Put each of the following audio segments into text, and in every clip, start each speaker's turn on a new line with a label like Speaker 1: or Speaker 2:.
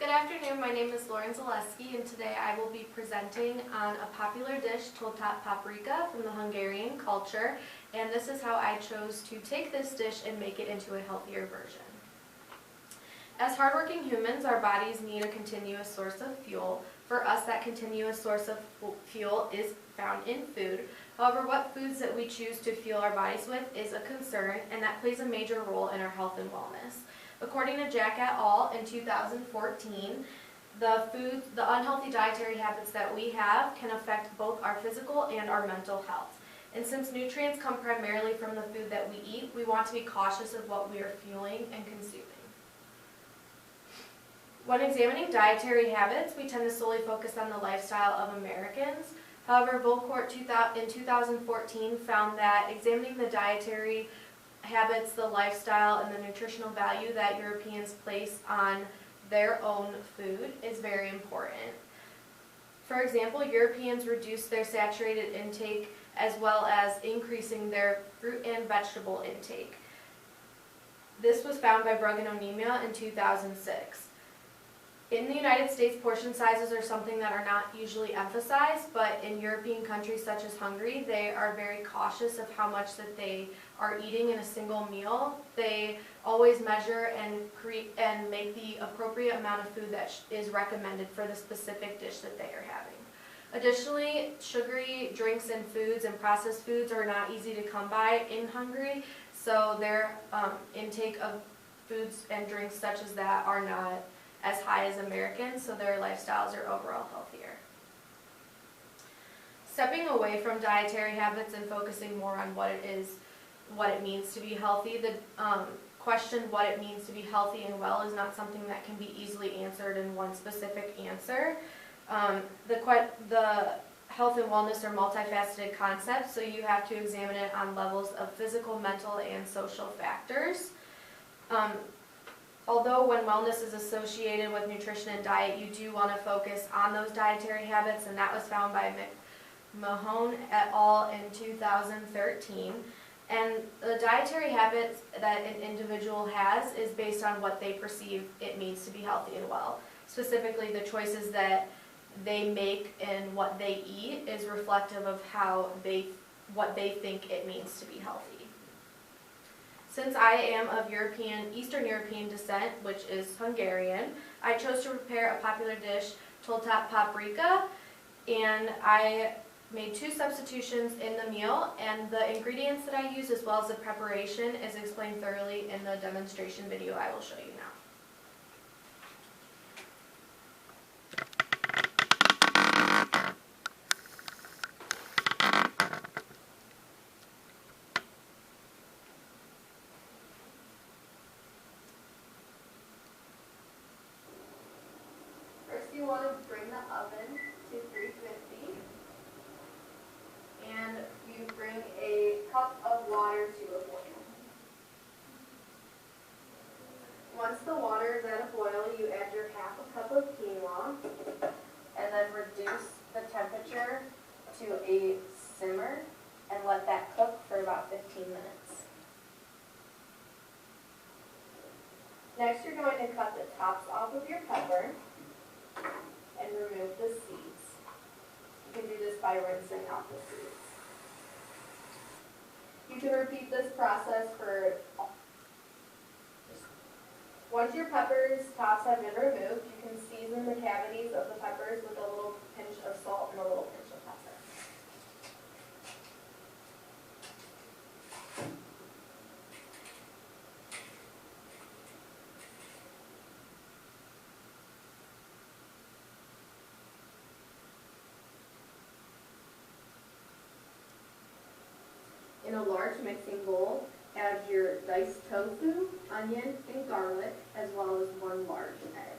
Speaker 1: Good afternoon, my name is Lauren Zaleski, and today I will be presenting on a popular dish, toltap paprika, from the Hungarian culture, and this is how I chose to take this dish and make it into a healthier version. As hardworking humans, our bodies need a continuous source of fuel. For us, that continuous source of fuel is found in food. However, what foods that we choose to fuel our bodies with is a concern, and that plays a major role in our health and wellness. According to Jack et al. In 2014, the unhealthy dietary habits that we have can affect both our physical and our mental health. And since nutrients come primarily from the food that we eat, we want to be cautious of what we are fueling and consuming. When examining dietary habits, we tend to solely focus on the lifestyle of Americans. However, Volkort in 2014 found that examining the dietary habits, the lifestyle, and the nutritional value that Europeans place on their own food is very important. For example, Europeans reduce their saturated intake as well as increasing their fruit and vegetable intake. This was found by Bruggen Onemia in 2006. In the United States, portion sizes are something that are not usually emphasized, but in European countries such as Hungary, they are very cautious of how much that they are eating in a single meal. They always measure and make the appropriate amount of food that is recommended for the specific dish that they are having. Additionally, sugary drinks and foods and processed foods are not easy to come by in Hungary, so their intake of foods and drinks such as that are not as high as Americans, so their lifestyles are overall healthier. Stepping away from dietary habits and focusing more on what it means to be healthy, the question what it means to be healthy and well is not something that can be easily answered in one specific answer. The health and wellness are multifaceted concepts, so you have to examine it on levels of physical, mental, and social factors. Although when wellness is associated with nutrition and diet, you do want to focus on those dietary habits, and that was found by Mahone et al. In 2013. And the dietary habits that an individual has is based on what they perceive it means to be healthy and well. Specifically, the choices that they make and what they eat is reflective of what they think it means to be healthy. Since I am of Eastern European descent, which is Hungarian, I chose to prepare a popular dish, toltap paprika, and I made 2 substitutions in the meal, and the ingredients that I use as well as the preparation is explained thoroughly in the demonstration video I will show you now. You want to bring the oven to 350, and you bring a cup of water to a boil. Once the water is at a boil, you add your half a cup of quinoa, and then reduce the temperature to a simmer, and let that cook for about 15 minutes. Next, you're going to cut the tops off of your pepper and remove the seeds. You can do this by rinsing out the seeds. You can repeat this process once your peppers' tops have been removed, you can season the cavities of the peppers with a little pinch of salt and a little pinch of pepper. In a large mixing bowl, add your diced tofu, onion, and garlic, as well as 1 large egg.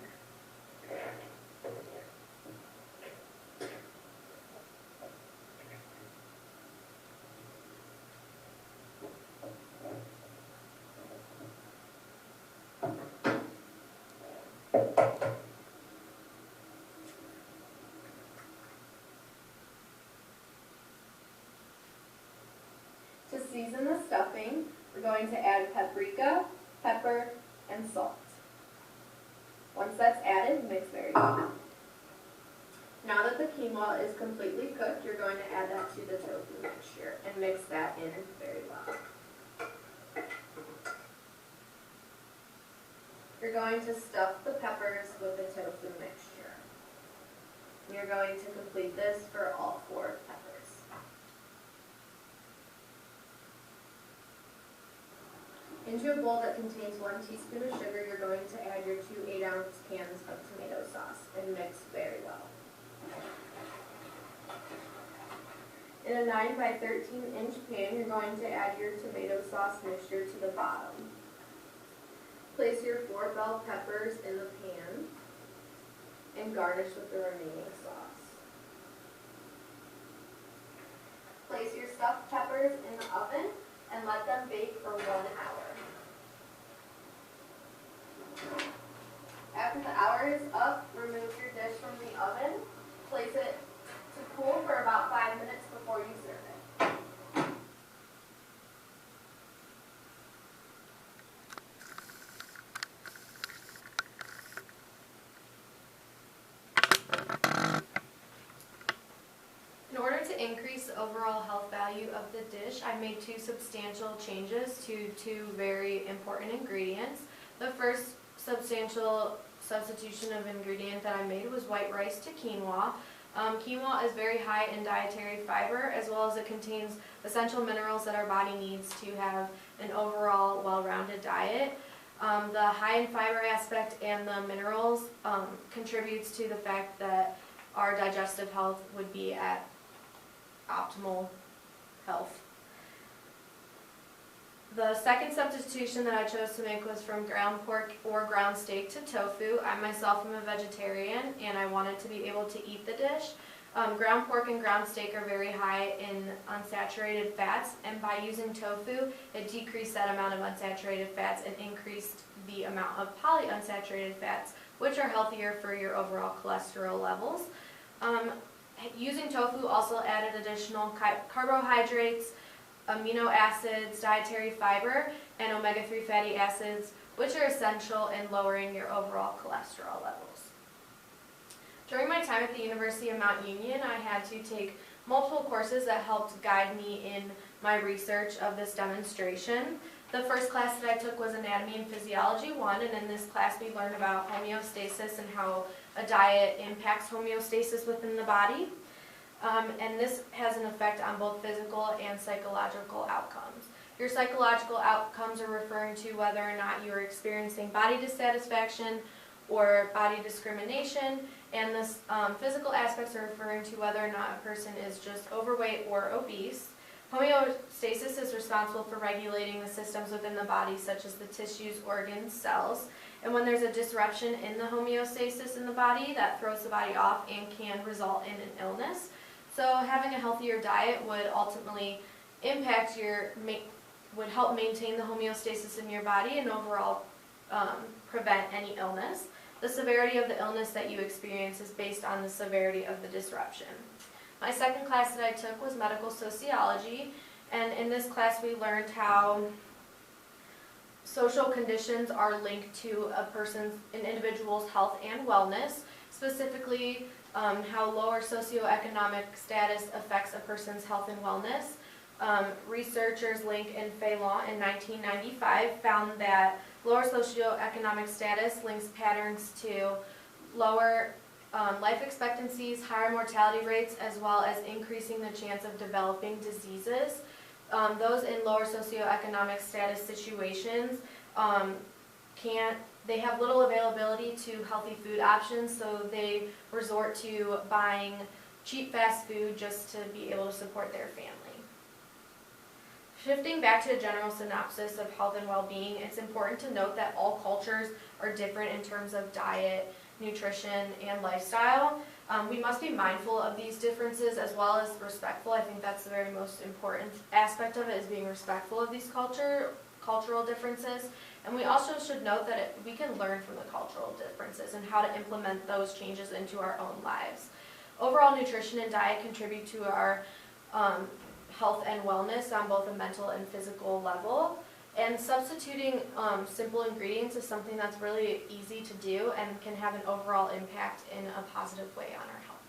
Speaker 1: To season the stuffing, we're going to add paprika, pepper, and salt. Once that's added, mix Now that the quinoa is completely cooked, you're going to add that to the tofu mixture and mix that in very well. You're going to stuff the peppers with the tofu mixture. You're going to complete this for all 4 peppers. Into a bowl that contains 1 teaspoon of sugar, you're going to add your 2 8-ounce cans of tomato sauce and mix very well. In a 9 by 13 inch pan, you're going to add your tomato sauce mixture to the bottom. Place your 4 bell peppers in the pan and garnish with the remaining sauce. Place your stuffed peppers in the oven and let them bake for 1 hour. After the hour is up, remove your dish from the oven. Place it to cool for about 5 minutes before you serve it. In order to increase the overall health value of the dish, I made 2 substantial changes to 2 very important ingredients. The first substantial substitution of ingredient that I made was white rice to quinoa. Quinoa is very high in dietary fiber, as well as it contains essential minerals that our body needs to have an overall well-rounded diet. The high in fiber aspect and the minerals contributes to the fact that our digestive health would be at optimal health. The second substitution that I chose to make was from ground pork or ground steak to tofu. I myself am a vegetarian and I wanted to be able to eat the dish. Ground pork and ground steak are very high in unsaturated fats, and by using tofu, it decreased that amount of unsaturated fats and increased the amount of polyunsaturated fats, which are healthier for your overall cholesterol levels. Using tofu also added additional carbohydrates, amino acids, dietary fiber, and omega-3 fatty acids, which are essential in lowering your overall cholesterol levels. During my time at the University of Mount Union, I had to take multiple courses that helped guide me in my research of this demonstration. The first class that I took was Anatomy and Physiology 1, and in this class we learned about homeostasis and how a diet impacts homeostasis within the body. And this has an effect on both physical and psychological outcomes. Your psychological outcomes are referring to whether or not you are experiencing body dissatisfaction or body discrimination, and the physical aspects are referring to whether or not a person is just overweight or obese. Homeostasis is responsible for regulating the systems within the body, such as the tissues, organs, cells. And when there's a disruption in the homeostasis in the body, that throws the body off and can result in an illness. So having a healthier diet would ultimately impact would help maintain the homeostasis in your body and overall prevent any illness. The severity of the illness that you experience is based on the severity of the disruption. My second class that I took was medical sociology, and in this class we learned how social conditions are linked to an individual's health and wellness, specifically how lower socioeconomic status affects a person's health and wellness. Researchers Link and Phelan in 1995 found that lower socioeconomic status links patterns to lower life expectancies, higher mortality rates, as well as increasing the chance of developing diseases. Those in lower socioeconomic status situations they have little availability to healthy food options, so they resort to buying cheap fast food just to be able to support their family. Shifting back to a general synopsis of health and well-being, it's important to note that all cultures are different in terms of diet, nutrition, and lifestyle. We must be mindful of these differences as well as respectful. I think that's the very most important aspect of it, is being respectful of these cultural differences. And we also should note that we can learn from the cultural differences and how to implement those changes into our own lives. Overall, nutrition and diet contribute to our health and wellness on both a mental and physical level. And substituting simple ingredients is something that's really easy to do and can have an overall impact in a positive way on our health.